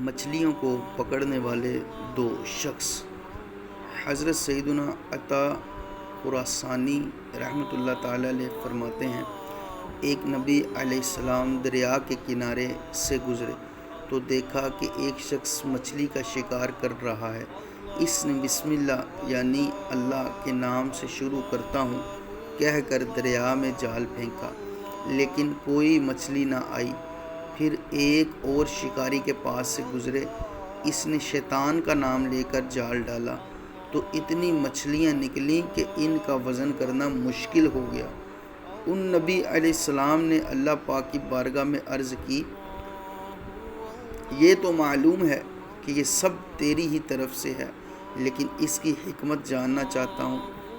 مچھلیوں کو پکڑنے والے دو شخص۔ حضرت سیدنا عطا خراسانی رحمۃ اللہ تعالیٰ علیہ فرماتے ہیں، ایک نبی علیہ السلام دریا کے کنارے سے گزرے تو دیکھا کہ ایک شخص مچھلی کا شکار کر رہا ہے۔ اس نے بسم اللہ یعنی اللہ کے نام سے شروع کرتا ہوں کہہ کر دریا میں جال پھینکا، لیکن کوئی مچھلی نہ آئی۔ پھر ایک اور شکاری کے پاس سے گزرے، اس نے شیطان کا نام لے کر جال ڈالا تو اتنی مچھلیاں نکلیں کہ ان کا وزن کرنا مشکل ہو گیا۔ ان نبی علیہ السلام نے اللہ پاک کی بارگاہ میں عرض کی، یہ تو معلوم ہے کہ یہ سب تیری ہی طرف سے ہے، لیکن اس کی حکمت جاننا چاہتا ہوں۔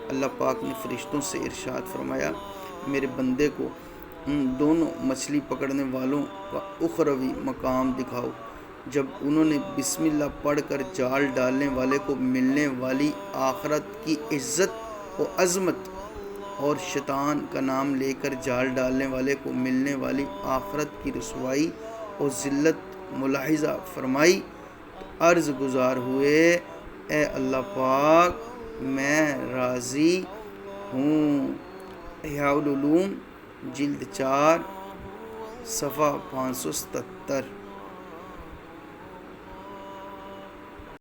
اللہ پاک نے فرشتوں سے ارشاد فرمایا، میرے بندے کو ان دونوں مچھلی پکڑنے والوں کا اخروی مقام دکھاؤ۔ جب انہوں نے بسم اللہ پڑھ کر جال ڈالنے والے کو ملنے والی آخرت کی عزت و عظمت اور شیطان کا نام لے کر جال ڈالنے والے کو ملنے والی آخرت کی رسوائی اور ذلت ملاحظہ فرمائی تو عرض گزار ہوئے، اے اللہ پاک میں راضی ہوں۔ احیاء العلوم جلد 4 صفحہ 577۔